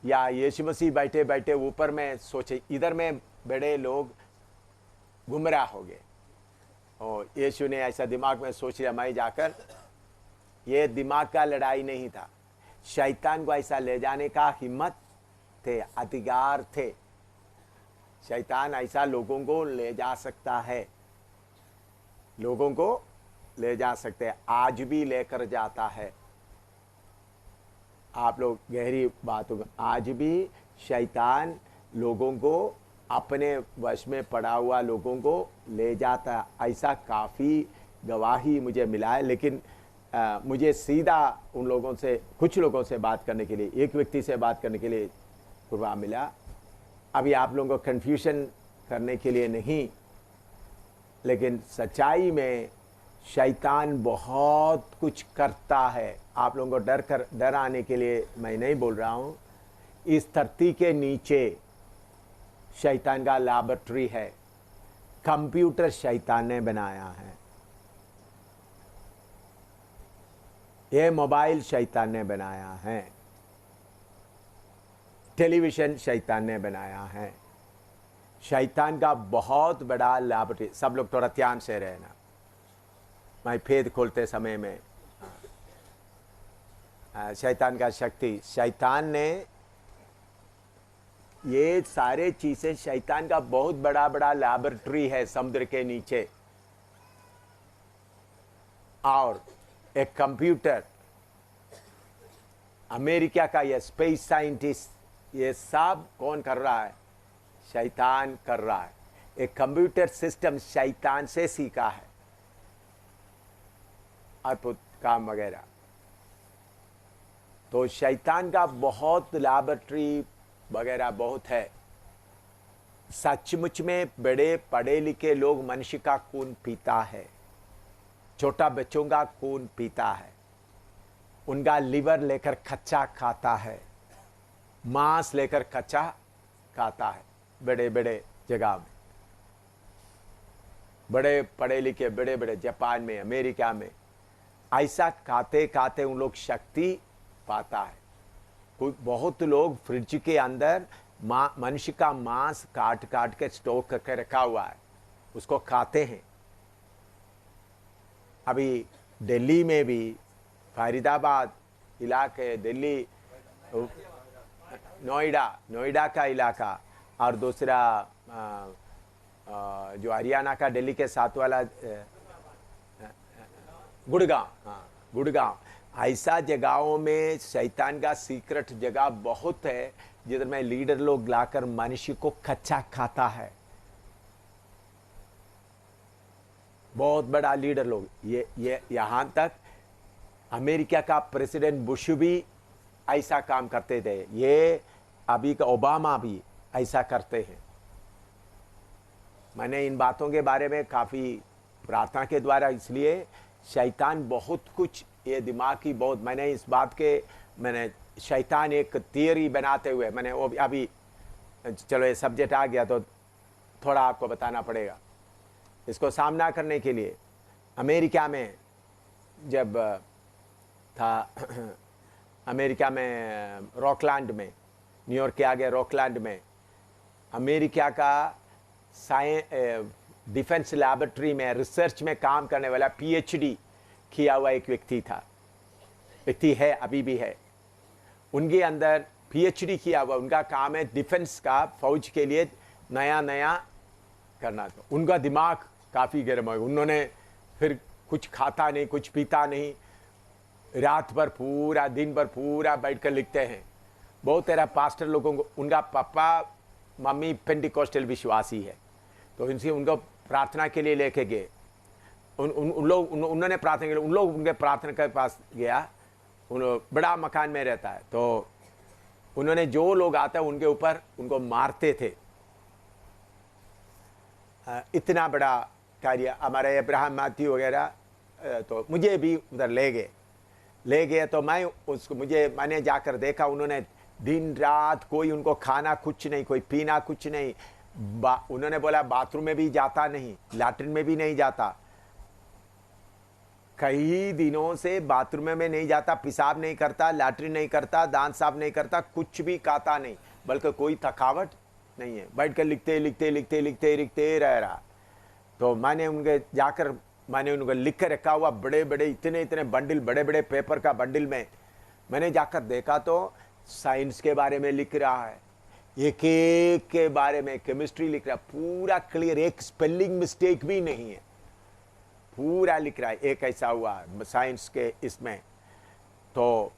या यीशु मसीह बैठे बैठे ऊपर में सोचे, इधर में बड़े लोग गुमराह हो गए और यीशु ने ऐसा दिमाग में सोच लिया मैं जाकर, ये दिमाग का लड़ाई नहीं था, शैतान को ऐसा ले जाने का हिम्मत थे, अधिकार थे। शैतान ऐसा लोगों को ले जा सकता है, लोगों को ले जा सकते हैं, आज भी लेकर जाता है। आप लोग गहरी बातों, आज भी शैतान लोगों को अपने वश में पड़ा हुआ लोगों को ले जाता है। ऐसा काफ़ी गवाही मुझे मिला है, लेकिन मुझे सीधा उन लोगों से, कुछ लोगों से बात करने के लिए, एक व्यक्ति से बात करने के लिए पूर्वा मिला। अभी आप लोगों को कन्फ्यूजन करने के लिए नहीं, लेकिन सच्चाई में शैतान बहुत कुछ करता है। आप लोगों को डर आने के लिए मैं नहीं बोल रहा हूँ। इस धरती के नीचे शैतान का लैबोरेटरी है, कंप्यूटर शैतान ने बनाया है, ये मोबाइल शैतान ने बनाया है, टेलीविज़न शैतान ने बनाया है। शैतान का बहुत बड़ा लैबोरेटरी। सब लोग थोड़ा ध्यान से रहना, मैं भेद खोलते समय में शैतान का शक्ति, शैतान ने ये सारे चीज़ें, शैतान का बहुत बड़ा बड़ा लैबोरेटरी है समुद्र के नीचे। और एक कंप्यूटर, अमेरिका का ये स्पेस साइंटिस्ट, ये सब कौन कर रहा है? शैतान कर रहा है। एक कंप्यूटर सिस्टम शैतान से सीखा है, अद्भुत काम वगैरह। तो शैतान का बहुत लैबोरेटरी वगैरह बहुत है। सचमुच में बड़े पढ़े लिखे लोग मनुष्य का खून पीता है, छोटा बच्चों का खून पीता है, उनका लिवर लेकर कच्चा खाता है, मांस लेकर कच्चा खाता है। बड़े बड़े जगह में, बड़े पढ़े लिखे बड़े बड़े जापान में, अमेरिका में, ऐसा खाते खाते उन लोग शक्ति पाता है। कुछ बहुत लोग फ्रिज के अंदर मनुष्य का मांस काट काट के स्टोर करके रखा हुआ है, उसको खाते हैं। अभी दिल्ली में भी, फरीदाबाद इलाके, दिल्ली, नोएडा का इलाका, और दूसरा जो हरियाणा का दिल्ली के साथ वाला गुड़गांव, हाँ गुड़गांव, ऐसा जगहों में शैतान का सीक्रेट जगह बहुत है जिधर में लीडर लोग लाकर मनुष्य को कच्चा खाता है। बहुत बड़ा लीडर लोग, ये यहां तक अमेरिका का प्रेसिडेंट बुश भी ऐसा काम करते थे, ये अभी का ओबामा भी ऐसा करते हैं। मैंने इन बातों के बारे में काफ़ी प्रार्थना के द्वारा, इसलिए शैतान बहुत कुछ, ये दिमाग की बहुत, मैंने इस बात के, मैंने शैतान एक थियरी बनाते हुए, मैंने वो अभी, चलो ये सब्जेक्ट आ गया तो थोड़ा आपको बताना पड़ेगा। इसको सामना करने के लिए अमेरिका में जब था अमेरिका में रॉकलैंड में, न्यूयॉर्क के आगे रॉकलैंड में अमेरिका का डिफेंस लैबोरेटरी में रिसर्च में काम करने वाला पीएचडी किया हुआ एक व्यक्ति है, अभी भी है। उनके अंदर पीएचडी किया हुआ, उनका काम है डिफेंस का, फौज के लिए नया नया करना। तो उनका दिमाग काफ़ी गर्म है। उन्होंने फिर कुछ खाता नहीं, कुछ पीता नहीं, रात भर पूरा दिन भर पूरा बैठकर लिखते हैं। बहुत तेरा पास्टर लोगों को, उनका पापा मम्मी पेंटिकोस्टल विश्वासी है, तो इनसे उनको प्रार्थना के लिए लेके गए। उन्होंने प्रार्थना के लिए, उन लोग उनके प्रार्थना के पास गया, बड़ा मकान में रहता है, तो उन्होंने जो लोग आते हैं उनके ऊपर उनको मारते थे। इतना बड़ा कार्य हमारे अब्राहम मैथ्यू वगैरह, तो मुझे भी उधर ले गए तो मैंने जाकर देखा, उन्होंने दिन रात कोई उनको खाना कुछ नहीं, कोई पीना कुछ नहीं। उन्होंने बोला बाथरूम में भी जाता नहीं, लैट्रिन में भी नहीं जाता, कई दिनों से बाथरूम में नहीं जाता, पेशाब नहीं करता, लैट्रिन नहीं करता, दांत साफ नहीं करता, कुछ भी खाता नहीं, बल्कि कोई थकावट नहीं है, बैठ कर लिखते रह रहा। तो मैंने उनको लिख कर रखा हुआ बड़े बड़े इतने बंडल, बड़े बड़े पेपर का बंडल में। मैंने जाकर देखा तो साइंस के बारे में लिख रहा है, एक एक के बारे में, केमिस्ट्री लिख रहा है, पूरा क्लियर, एक स्पेलिंग मिस्टेक भी नहीं है, पूरा लिख रहा है। एक ऐसा हुआ साइंस के इसमें। तो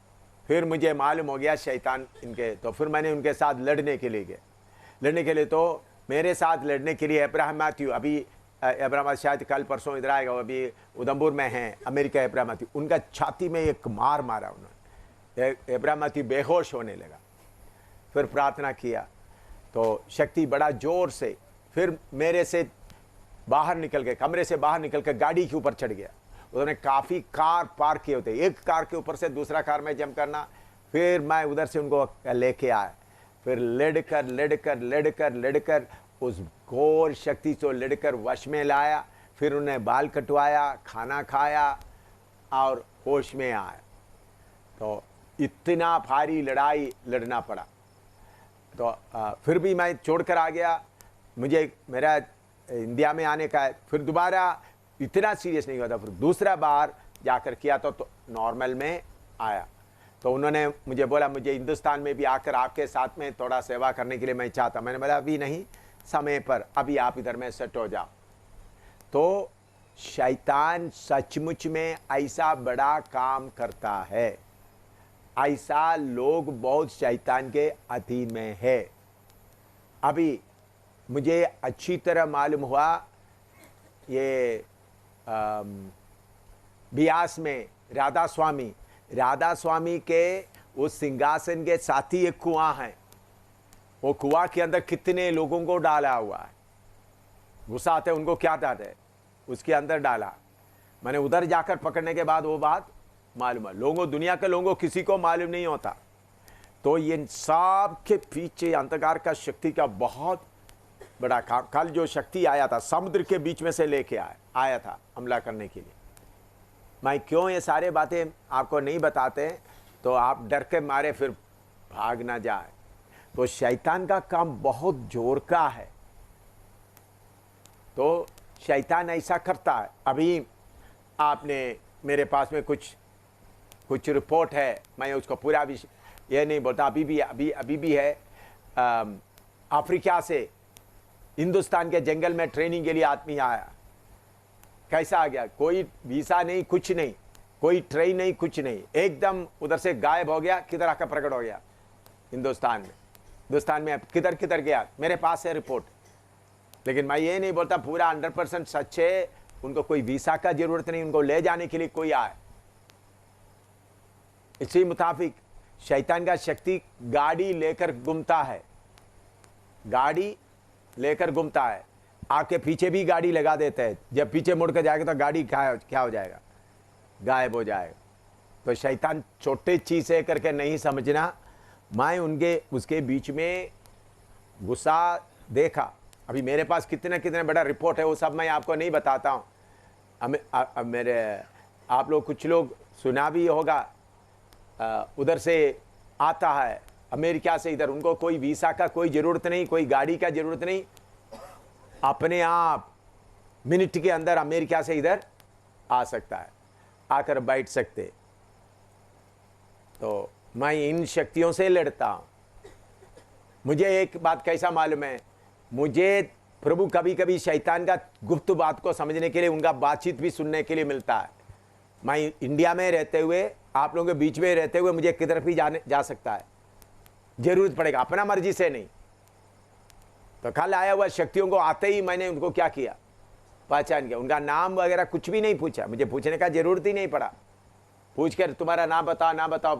फिर मुझे मालूम हो गया शैतान इनके, तो फिर मैंने उनके साथ लड़ने के लिए तो मेरे साथ लड़ने के लिए अब्राहम मैथ्यू, अभी अब्राहम शायद कल परसों इधर आएगा, अभी उधमपुर में हैं अमेरिका। अब्राहम मैथ्यू, उनका छाती में एक मार मारा उन्होंने, अब्राहम मैथ्यू बेहोश होने लगा। फिर प्रार्थना किया तो शक्ति बड़ा जोर से, फिर मेरे से बाहर निकल के, कमरे से बाहर निकल के गाड़ी के ऊपर चढ़ गया। उन्होंने काफ़ी कार पार्क किए होते, एक कार के ऊपर से दूसरा कार में जंप करना, फिर मैं उधर से उनको लेके आया, फिर लड़कर उस घोर शक्ति से लड़कर वश में लाया। फिर उन्हें बाल कटवाया, खाना खाया और होश में आया। तो इतना भारी लड़ाई लड़ना पड़ा। तो फिर भी मैं छोड़कर आ गया, मुझे मेरा इंडिया में आने का है। फिर दोबारा इतना सीरियस नहीं हुआ था, फिर दूसरा बार जाकर किया तो नॉर्मल में आया। तो उन्होंने मुझे बोला मुझे हिंदुस्तान में भी आकर आपके साथ में थोड़ा सेवा करने के लिए मैं चाहता। मैंने बोला अभी नहीं, समय पर, अभी आप इधर में सेट हो जाओ। तो शैतान सचमुच में ऐसा बड़ा काम करता है, ऐसा लोग बहुत शैतान के अधीन में है। अभी मुझे अच्छी तरह मालूम हुआ, ये बियास में राधा स्वामी के उस सिंहासन के साथ ही एक कुआं है। वो कुआं के अंदर कितने लोगों को डाला हुआ है, गुस्सा आते उनको क्या डालते, उसके अंदर डाला। मैंने उधर जाकर पकड़ने के बाद वो बात मालूम है। लोगों, दुनिया के लोगों किसी को मालूम नहीं होता। तो ये सब के पीछे अंधकार का शक्ति का बहुत बड़ा काम। कल जो शक्ति आया था समुद्र के बीच में से लेके आया था हमला करने के लिए। मैं क्यों ये सारे बातें आपको नहीं बताते तो आप डर के मारे फिर भाग ना जाए। तो शैतान का काम बहुत जोर का है। तो शैतान ऐसा करता है। अभी आपने मेरे पास में कुछ रिपोर्ट है, मैं उसको पूरा भी ये नहीं बोलता। अभी भी है, अफ्रीका से हिंदुस्तान के जंगल में ट्रेनिंग के लिए आदमी आया। कैसा आ गया, कोई वीसा नहीं, कुछ नहीं, कोई ट्रेन नहीं, कुछ नहीं, एकदम उधर से गायब हो गया, किधर आकर प्रकट हो गया हिंदुस्तान में अब किधर किधर गया, मेरे पास है रिपोर्ट। लेकिन मैं ये नहीं बोलता पूरा 100% सच है, उनको कोई वीसा का जरूरत नहीं, उनको ले जाने के लिए कोई आए। इसी मुताबिक शैतान का शक्ति गाड़ी लेकर घूमता है, गाड़ी लेकर घूमता है, आपके पीछे भी गाड़ी लगा देते हैं, जब पीछे मुड़ कर जाएगा तो गाड़ी क्या हो जाएगा, गायब हो जाएगा। तो शैतान छोटे चीज़ है करके नहीं समझना। मैं उसके बीच में गुस्सा देखा, अभी मेरे पास कितने बड़ा रिपोर्ट है, वो सब मैं आपको नहीं बताता हूँ। मेरे आप लोग कुछ लोग सुना भी होगा, उधर से आता है अमेरिका से इधर, उनको कोई वीसा का कोई ज़रूरत नहीं, कोई गाड़ी का ज़रूरत नहीं, अपने आप मिनट के अंदर अमेरिका से इधर आ सकता है, आकर बैठ सकते। तो मैं इन शक्तियों से लड़ता हूँ। मुझे एक बात कैसा मालूम है, मुझे प्रभु कभी कभी शैतान का गुप्त बात को समझने के लिए उनका बातचीत भी सुनने के लिए मिलता है। मैं इंडिया में रहते हुए, आप लोगों के बीच में रहते हुए मुझे किधर भी जा सकता है, जरूरत पड़ेगा, अपना मर्जी से नहीं। तो कल आया हुआ शक्तियों को आते ही मैंने उनको क्या किया, पहचान किया, उनका नाम वगैरह कुछ भी नहीं पूछा, मुझे पूछने का जरूरत ही नहीं पड़ा, पूछ कर तुम्हारा नाम बताओ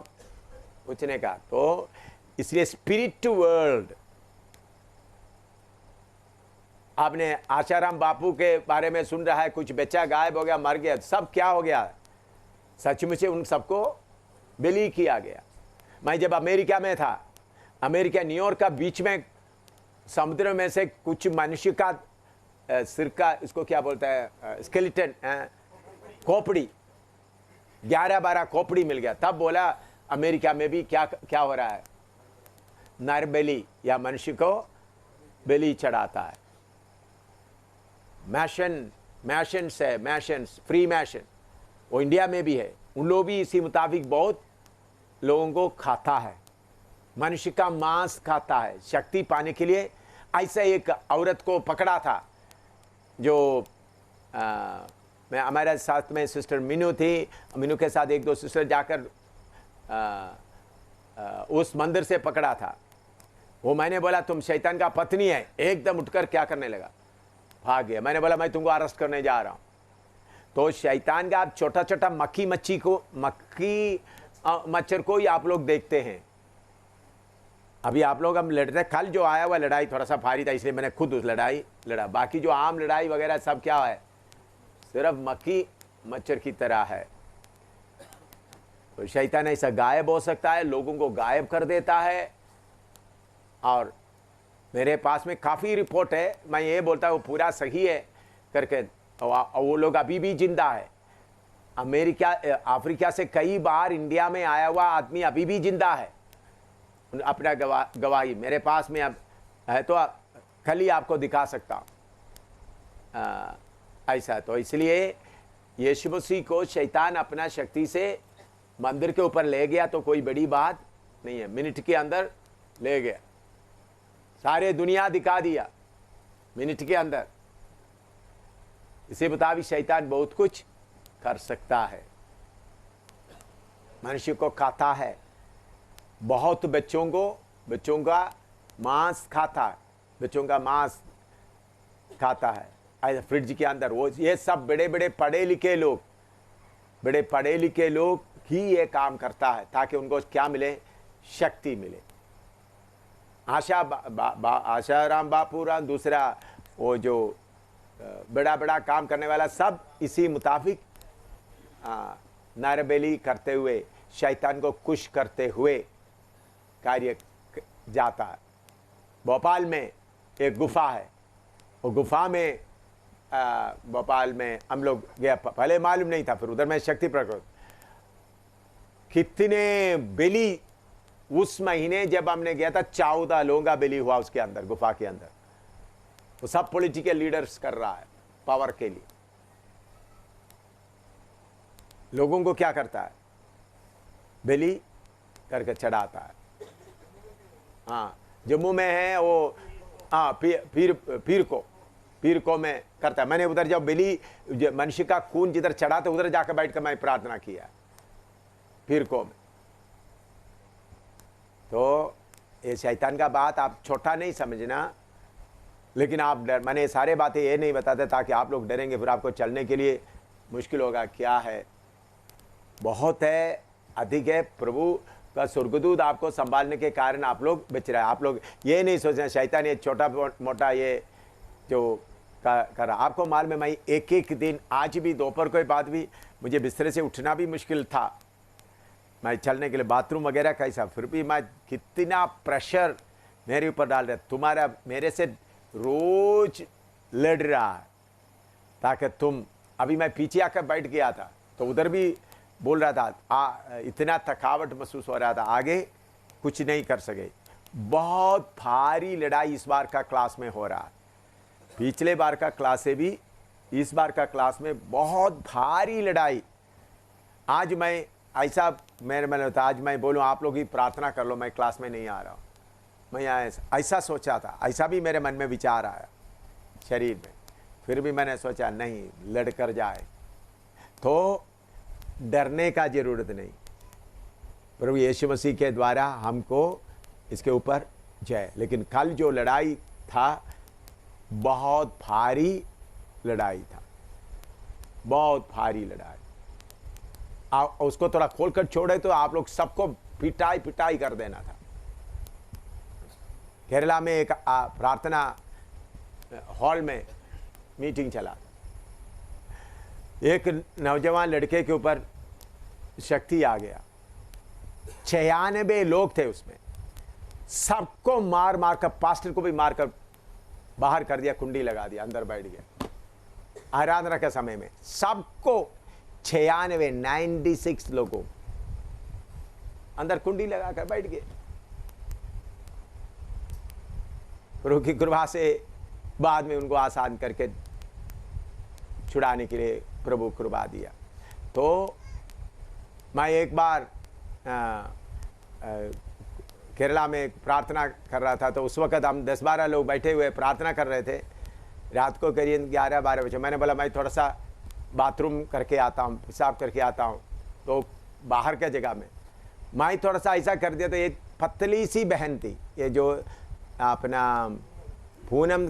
पूछने का। तो इसलिए स्पिरिट टू वर्ल्ड, आपने आशाराम बापू के बारे में सुन रहा है, कुछ बच्चा गायब हो गया, मर गया, सब क्या हो गया, सचमुच उन सबको बलि किया गया। मैं जब अमेरिका में था, अमेरिका न्यूयॉर्क का बीच में समुद्र में से कुछ मनुष्य का सिर का, इसको क्या बोलता है, स्केलेटन, खोपड़ी, 11-12 खोपड़ी मिल गया। तब बोला अमेरिका में भी क्या हो रहा है, नर बलि या मनुष्य को बलि चढ़ाता है। मैशन फ्री मैशन, वो इंडिया में भी है, उन लोग भी इसी मुताबिक बहुत लोगों को खाता है, मनुष्य का मांस खाता है शक्ति पाने के लिए। ऐसा एक औरत को पकड़ा था, जो मैं हमारे साथ में सिस्टर मीनू थी, मीनू के साथ 1-2 सिस्टर जाकर उस मंदिर से पकड़ा था। वो मैंने बोला तुम शैतान का पत्नी है, एकदम उठकर क्या करने लगा, भाग गया। मैंने बोला मैं तुमको अरेस्ट करने जा रहा हूँ। तो शैतान का छोटा छोटा मक्खी मच्छर को ही आप लोग देखते हैं। अभी आप लोग हम लड़ रहे, कल जो आया हुआ लड़ाई थोड़ा सा भारी था, इसलिए मैंने खुद उस लड़ाई लड़ा। बाकी जो आम लड़ाई वगैरह सब क्या है, सिर्फ मक्खी मच्छर की तरह है। तो शैतान ऐसा गायब हो सकता है, लोगों को गायब कर देता है। और मेरे पास में काफ़ी रिपोर्ट है, मैं ये बोलता हूँ पूरा सही है करके, वो लोग अभी भी जिंदा है। अफ्रीका से कई बार इंडिया में आया हुआ आदमी अभी भी जिंदा है, अपना गवाही मेरे पास में अब है, तो कल ही आपको दिखा सकता हूँ ऐसा। तो इसलिए यीशु मसीह को शैतान अपना शक्ति से मंदिर के ऊपर ले गया तो कोई बड़ी बात नहीं है, मिनट के अंदर ले गया, सारे दुनिया दिखा दिया मिनट के अंदर। इसी मुताबिक शैतान बहुत कुछ कर सकता है, मनुष्य को खाता है, बहुत बच्चों का मांस खाता है, बच्चों का मांस खाता है ऐसे फ्रिज के अंदर। वो ये सब बड़े पढ़े लिखे लोग ही ये काम करता है, ताकि उनको क्या मिले, शक्ति मिले। आशाराम बापू राम, दूसरा वो जो बड़ा काम करने वाला, सब इसी मुताबिक नारबेली करते हुए, शैतान को खुश करते हुए कार्य जाता है। भोपाल में एक गुफा है, वो गुफा में भोपाल में हम लोग गया, पहले मालूम नहीं था, फिर उधर में शक्ति प्रकट, कितने बलि उस महीने जब हमने गया था, 14 लोगों का बलि हुआ उसके अंदर, गुफा के अंदर। वो सब पॉलिटिकल लीडर्स कर रहा है पावर के लिए। लोगों को क्या करता है, बलि करके चढ़ाता है। हाँ, जम्मू में है वो, हाँ, पीर को पीर को मैं करता, मैंने उधर जब बिली मनुष्य का खून जिधर चढ़ा था उधर जाकर बैठ कर मैं प्रार्थना किया पीर को में। तो ये शैतान का बात आप छोटा नहीं समझना, लेकिन आप डर, मैंने सारे बातें ये नहीं बताते ताकि आप लोग डरेंगे फिर आपको चलने के लिए मुश्किल होगा। क्या है, बहुत है, अधिक है। प्रभु का स्वर्गदूत आपको संभालने के कारण आप लोग बच रहे हैं। आप लोग ये नहीं सोचना शैतान ये छोटा मोटा ये जो कर रहा। आपको मालूम है मैं एक एक दिन, आज भी दोपहर के बाद भी मुझे बिस्तर से उठना भी मुश्किल था, मैं चलने के लिए बाथरूम वगैरह कैसा, फिर भी मैं कितना प्रेशर मेरे ऊपर डाल रहा, तुम्हारा मेरे से रोज लड़ रहा है ताकि तुम, अभी मैं पीछे आकर बैठ गया था तो उधर भी बोल रहा था इतना थकावट महसूस हो रहा था, आगे कुछ नहीं कर सके। बहुत भारी लड़ाई इस बार का क्लास में हो रहा है, पिछले बार का क्लास से भी इस बार का क्लास में बहुत भारी लड़ाई। आज मैं ऐसा मेरे मन में था, आज मैं बोलूँ आप लोग ही प्रार्थना कर लो, मैं क्लास में नहीं आ रहा हूँ। मैं ऐसा सोचा था, ऐसा भी मेरे मन में विचार आया शरीर में, फिर भी मैंने सोचा नहीं, लड़ कर जाए तो डरने का जरूरत नहीं। प्रभु यीशु मसीह के द्वारा हमको इसके ऊपर जय। लेकिन कल जो लड़ाई था बहुत भारी लड़ाई था, बहुत भारी लड़ाई। उसको थोड़ा खोलकर छोड़े तो आप लोग सबको पिटाई पिटाई कर देना था। केरला में एक प्रार्थना हॉल में मीटिंग चला, एक नौजवान लड़के के ऊपर शक्ति आ गया, 96 लोग थे उसमें, सबको मार मार कर, पास्टर को भी मार कर बाहर कर दिया, कुंडी लगा दिया, अंदर बैठ गया। आराधना के समय में सबको 96 लोगों अंदर कुंडी लगा कर बैठ गए। प्रभु की कृपा से बाद में उनको आसान करके छुड़ाने के लिए प्रभु कृपा दिया। तो मैं एक बार केरला में प्रार्थना कर रहा था, तो उस वक्त हम 10-12 लोग बैठे हुए प्रार्थना कर रहे थे, रात को करीब 11-12 बजे। मैंने बोला मैं थोड़ा सा बाथरूम करके आता हूँ, पेशाब करके आता हूँ। तो बाहर के जगह में मैं थोड़ा सा ऐसा कर दिया, तो एक पतली सी बहन थी, ये जो अपना पूनम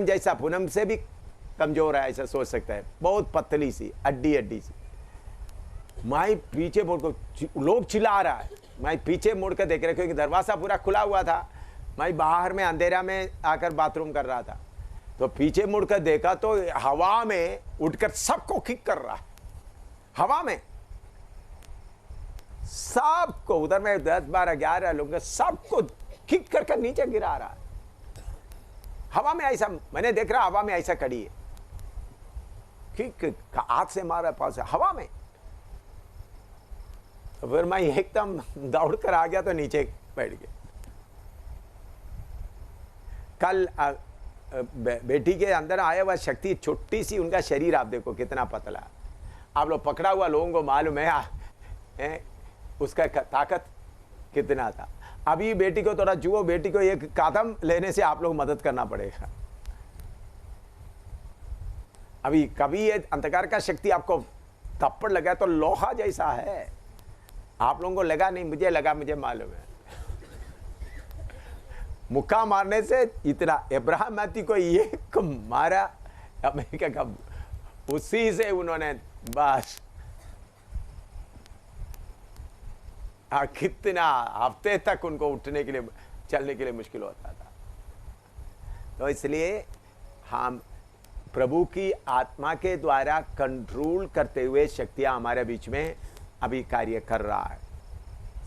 जैसा, पूनम से भी कमजोर है ऐसा सोच सकता है, बहुत पतली सी, अड्डी सी। मैं पीछे मुड़ कर, लोग चिल्ला रहा है, मैं पीछे मुड़ कर देख रहा, क्योंकि दरवाज़ा पूरा खुला हुआ था, मैं बाहर में अंधेरा में आकर बाथरूम कर रहा था। तो पीछे मुड़ कर देखा तो हवा में उठकर सबको किक कर रहा है, हवा में सबको, उधर में 10-12-11 लोग सबको किक कर नीचे गिरा रहा है हवा में। ऐसा मैंने देख रहा, हवा में ऐसा खड़ी है, किक हाथ से मारा पास हवा में। तो फिर मैं एकदम दौड़ कर आ गया, तो नीचे बैठ गया। कल बेटी के अंदर आया हुआ शक्ति, छोटी सी उनका शरीर, आप देखो कितना पतला। आप लोग पकड़ा हुआ लोगों को मालूम है उसका ताकत कितना था। अभी बेटी को थोड़ा जुओ, बेटी को एक कदम लेने से आप लोग मदद करना पड़ेगा। अभी कभी ये अंधकार का शक्ति आपको थप्पड़ लगा तो लोहा जैसा है, आप लोगों को लगा नहीं, मुझे लगा, मुझे मालूम है। मुक्का मारने से इतना, इब्राहिम मैथी को एक मारा अमेरिका का, उसी से उन्होंने बस कितना हफ्ते तक उनको उठने के लिए, चलने के लिए मुश्किल होता था। तो इसलिए हम प्रभु की आत्मा के द्वारा कंट्रोल करते हुए शक्तियां हमारे बीच में अभी कार्य कर रहा है।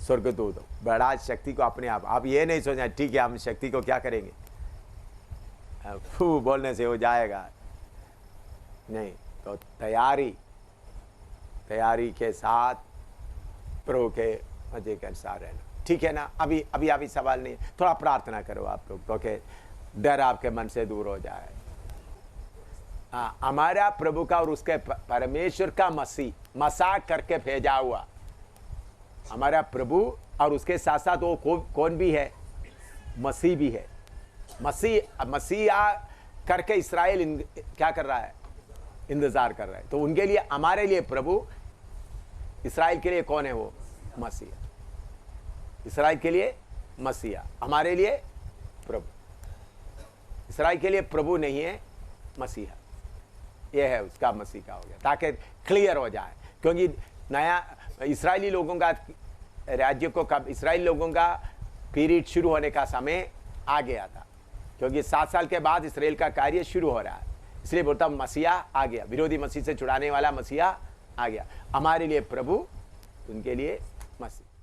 स्वर्गदूत बड़ा शक्ति को अपने आप ये नहीं सोचना ठीक है हम शक्ति को क्या करेंगे, फू बोलने से हो जाएगा, नहीं। तो तैयारी के साथ प्रभु के मजे के अनुसार रहना, ठीक है ना। अभी सवाल नहीं, थोड़ा प्रार्थना करो आप लोग, क्योंकि डर आपके मन से दूर हो जाए। हमारा प्रभु का और उसके परमेश्वर का मजाक करके भेजा हुआ हमारा प्रभु, और उसके साथ साथ वो कौन भी है, मसीह भी है। मसीह करके इस्राएल क्या कर रहा है, इंतजार कर रहा है। तो उनके लिए, हमारे लिए प्रभु, इस्राएल के लिए कौन है? वो मसीहा। इस्राएल के लिए मसीहा, हमारे लिए प्रभु। इस्राएल के लिए प्रभु नहीं है, मसीहा। ये है उसका मसीह का हो गया, ताकि क्लियर हो जाए। क्योंकि नया इस्राएली लोगों का राज्य को कब, इस्राएली लोगों का पीरियड शुरू होने का समय आ गया था, क्योंकि 7 साल के बाद इस्राएल का कार्य शुरू हो रहा है। इसलिए बोलता मसीहा आ गया, विरोधी मसीह से छुड़ाने वाला मसीहा आ गया। हमारे लिए प्रभु, उनके लिए मसीह।